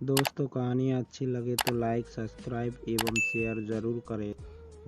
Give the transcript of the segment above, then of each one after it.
दोस्तों कहानी अच्छी लगे तो लाइक सब्सक्राइब एवं शेयर जरूर करें।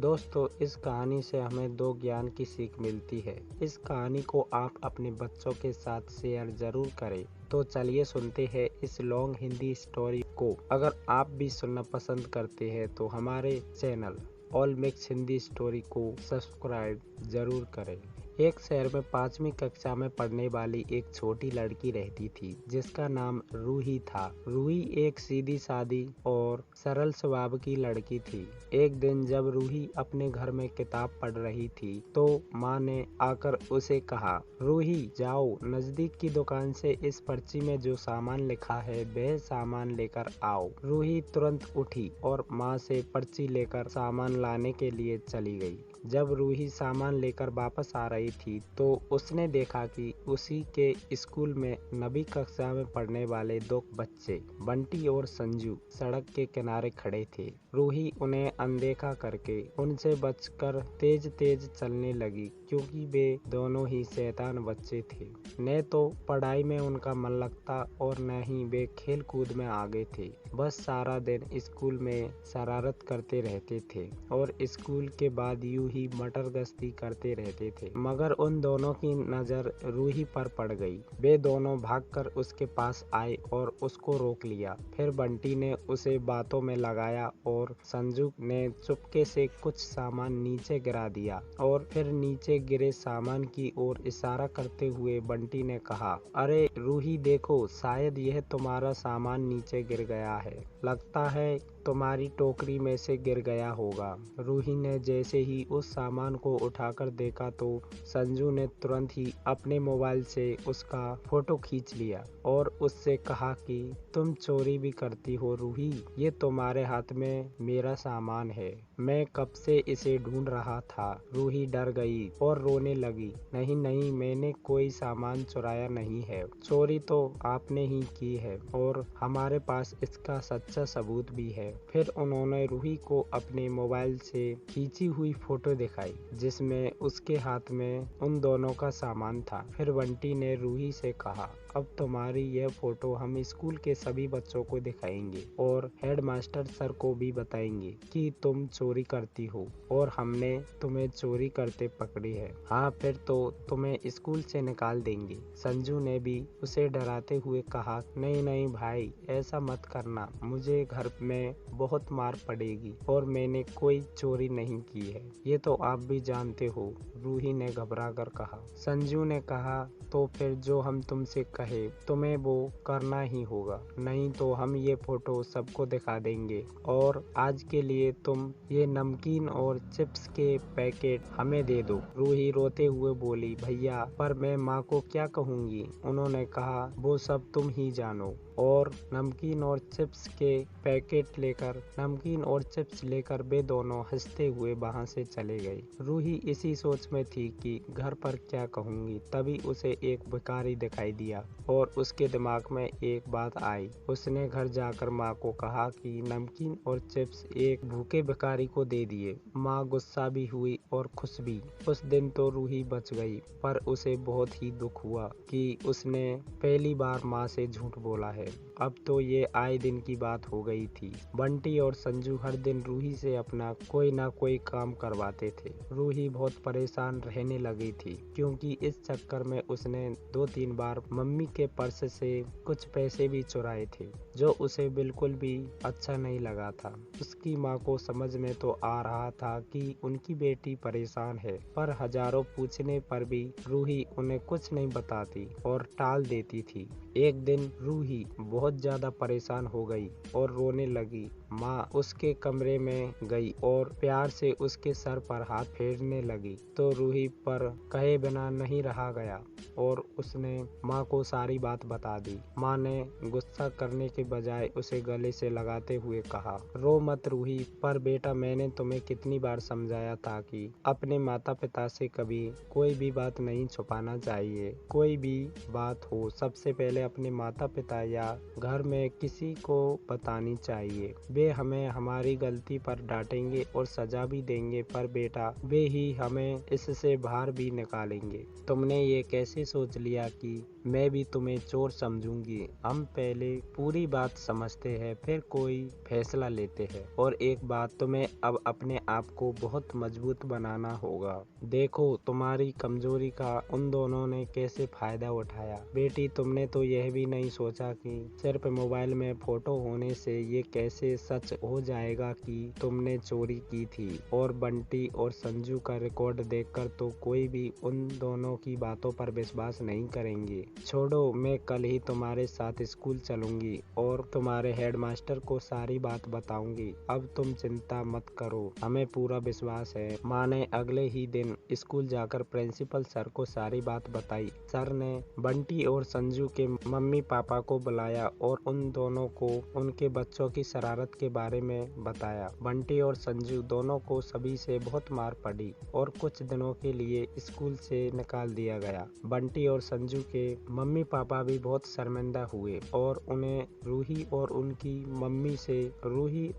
दोस्तों इस कहानी से हमें दो ज्ञान की सीख मिलती है। इस कहानी को आप अपने बच्चों के साथ शेयर जरूर करें। तो चलिए सुनते हैं इस लॉन्ग हिंदी स्टोरी को। अगर आप भी सुनना पसंद करते हैं तो हमारे channel all mix Hindi story को सब्सक्राइब जरूर करें। एक शहर में 5वीं कक्षा में पढ़ने वाली एक छोटी लड़की रहती थी जिसका नाम रूही था। रूही एक सीधी सादी और सरल स्वभाव की लड़की थी। एक दिन जब रूही अपने घर में किताब पढ़ रही थी तो माँ ने आकर उसे कहा, रूही जाओ नजदीक की दुकान से इस पर्ची में जो सामान लिखा है वह सामान लेकर आओ। रूही तुरंत उठी और माँ से पर्ची लेकर सामान लाने के लिए चली गई। जब रूही सामान लेकर वापस आ रही थी तो उसने देखा कि उसी के स्कूल में 9वीं कक्षा में पढ़ने वाले दो बच्चे बंटी और संजू सड़क के किनारे खड़े थे। रूही उन्हें अनदेखा करके उनसे बचकर तेज तेज चलने लगी क्योंकि वे दोनों ही शैतान बच्चे थे। न तो पढ़ाई में उनका मन लगता और न ही वे खेल कूद में आगे थे। बस सारा दिन स्कूल में शरारत करते रहते थे और स्कूल के बाद यूं ही मटर गश्ती करते रहते थे। मगर उन दोनों की नजर रूही पर पड़ गई। वे दोनों भागकर उसके पास आए और उसको रोक लिया। फिर बंटी ने उसे बातों में लगाया और संजू ने चुपके से कुछ सामान नीचे गिरा दिया और फिर नीचे गिरे सामान की ओर इशारा करते हुए बंटी ने कहा, अरे रूही देखो, शायद यह तुम्हारा सामान नीचे गिर गया है। लगता है तुम्हारी टोकरी में से गिर गया होगा। रूही ने जैसे ही उस सामान को उठाकर देखा तो संजू ने तुरंत ही अपने मोबाइल से उसका फोटो खींच लिया और उससे कहा कि तुम चोरी भी करती हो रूही, ये तुम्हारे हाथ में मेरा सामान है, मैं कब से इसे ढूंढ रहा था। रूही डर गई और रोने लगी, नहीं नहीं, मैंने कोई सामान चुराया नहीं है, चोरी तो आपने ही की है और हमारे पास इसका सच्चा सबूत भी है। फिर उन्होंने रूही को अपने मोबाइल से खींची हुई फोटो दिखाई जिसमें उसके हाथ में उन दोनों का सामान था। फिर बंटी ने रूही से कहा, अब तुम्हारी यह फोटो हम स्कूल के सभी बच्चों को दिखाएंगे और हेडमास्टर सर को भी बताएंगे कि तुम चोरी करती हो और हमने तुम्हें चोरी करते पकड़ी है। हाँ, फिर तो तुम्हें स्कूल से निकाल देंगे। संजू ने भी उसे डराते हुए कहा, नहीं नहीं भाई, ऐसा मत करना, मुझे घर में बहुत मार पड़ेगी और मैंने कोई चोरी नहीं की है, ये तो आप भी जानते हो, रूही ने घबरा कर कहा। संजू ने कहा, तो फिर जो हम तुमसे कहे तुम्हें वो करना ही होगा, नहीं तो हम ये फोटो सबको दिखा देंगे और आज के लिए तुम ये नमकीन और चिप्स के पैकेट हमें दे दो। रूही रोते हुए बोली, भैया पर मैं माँ को क्या कहूँगी। उन्होंने कहा, वो सब तुम ही जानो। और नमकीन और चिप्स लेकर वे दोनों हंसते हुए वहां से चले गए। रूही इसी सोच में थी कि घर पर क्या कहूँगी, तभी उसे एक भिखारी दिखाई दिया और उसके दिमाग में एक बात आई। उसने घर जाकर माँ को कहा कि नमकीन और चिप्स एक भूखे भिखारी को दे दिए। माँ गुस्सा भी हुई और खुश भी। उस दिन तो रूही बच गई, पर उसे बहुत ही दुख हुआ कि उसने पहली बार माँ से झूठ बोला है। अब तो ये आए दिन की बात हो गई थी। बंटी और संजू हर दिन रूही से अपना कोई ना कोई काम करवाते थे। रूही बहुत परेशान रहने लगी थी क्योंकि इस चक्कर में उसने 2-3 बार मम्मी के पर्स से कुछ पैसे भी चुराए थे, जो उसे बिल्कुल भी अच्छा नहीं लगा था। उसकी माँ को समझ में तो आ रहा था कि उनकी बेटी परेशान है, पर हजारों पूछने पर भी रूही उन्हें कुछ नहीं बताती और टाल देती थी। एक दिन रूही बहुत ज्यादा परेशान हो गई और रोने लगी। माँ उसके कमरे में गई और प्यार से उसके सर पर हाथ फेरने लगी तो रूही पर कहे बिना नहीं रहा गया और उसने माँ को सारी बात बता दी। माँ ने गुस्सा करने के बजाय उसे गले से लगाते हुए कहा, रो मत रूही, पर बेटा मैंने तुम्हें कितनी बार समझाया था कि अपने माता पिता से कभी कोई भी बात नहीं छुपाना चाहिए। कोई भी बात हो सबसे पहले अपने माता पिता या घर में किसी को बतानी चाहिए। वे हमें हमारी गलती पर डांटेंगे और सजा भी देंगे, पर बेटा वे ही हमें इससे बाहर भी निकालेंगे। तुमने ये कैसे सोच लिया कि मैं भी तुम्हें चोर समझूंगी? हम पहले पूरी बात समझते हैं, फिर कोई फैसला लेते हैं। और एक बात, तुम्हें अब अपने आप को बहुत मजबूत बनाना होगा। देखो तुम्हारी कमजोरी का उन दोनों ने कैसे फायदा उठाया। बेटी तुमने तो यह भी नहीं सोचा कि सिर्फ मोबाइल में फोटो होने से ये कैसे सच हो जाएगा कि तुमने चोरी की थी। और बंटी और संजू का रिकॉर्ड देखकर तो कोई भी उन दोनों की बातों पर विश्वास नहीं करेंगे। छोड़ो, मैं कल ही तुम्हारे साथ स्कूल चलूंगी और तुम्हारे हेडमास्टर को सारी बात बताऊंगी। अब तुम चिंता मत करो, हमें पूरा विश्वास है। माँ ने अगले ही दिन स्कूल जाकर प्रिंसिपल सर को सारी बात बताई। सर ने बंटी और संजू के मम्मी पापा को बुलाया और उन दोनों को उनके बच्चों की शरारत के बारे में बताया। बंटी और संजू दोनों को सभी से बहुत मार पड़ी और कुछ दिनों के लिए स्कूल से निकाल दिया गया। बंटी और संजू के मम्मी पापा भी बहुत शर्मिंदा हुए और उन्हें रूही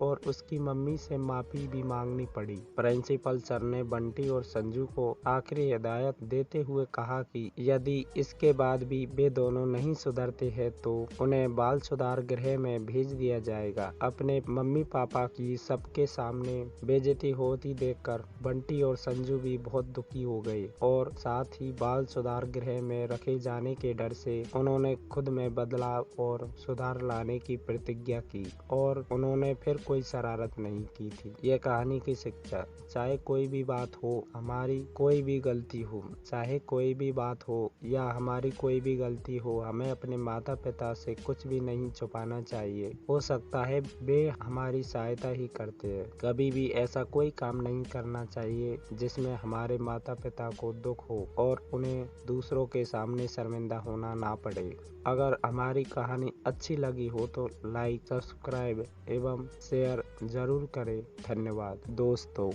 और उसकी मम्मी से माफी भी मांगनी पड़ी। प्रिंसिपल सर ने बंटी और संजू को आखिरी हिदायत देते हुए कहा कि यदि इसके बाद भी वे दोनों नहीं सुधरते हैं तो उन्हें बाल सुधार गृह में भेज दिया जाएगा। अपने मम्मी पापा की सबके सामने बेइज्जती होती देखकर बंटी और संजू भी बहुत दुखी हो गए और साथ ही बाल सुधार गृह में रखे जाने के डर से उन्होंने खुद में बदलाव और सुधार लाने की प्रतिज्ञा की और उन्होंने फिर कोई शरारत नहीं की थी। यह कहानी की शिक्षा, चाहे कोई भी बात हो, हमारी कोई भी गलती हो, या हमारी कोई भी गलती हो, हमें अपने माता पिता से कुछ भी नहीं छुपाना चाहिए। हो सकता है वे हमारी सहायता ही करते हैं। कभी भी ऐसा कोई काम नहीं करना चाहिए जिसमें हमारे माता पिता को दुख हो और उन्हें दूसरों के सामने शर्मिंदा होना ना पड़े। अगर हमारी कहानी अच्छी लगी हो तो लाइक, सब्सक्राइब एवं शेयर जरूर करें। धन्यवाद दोस्तों।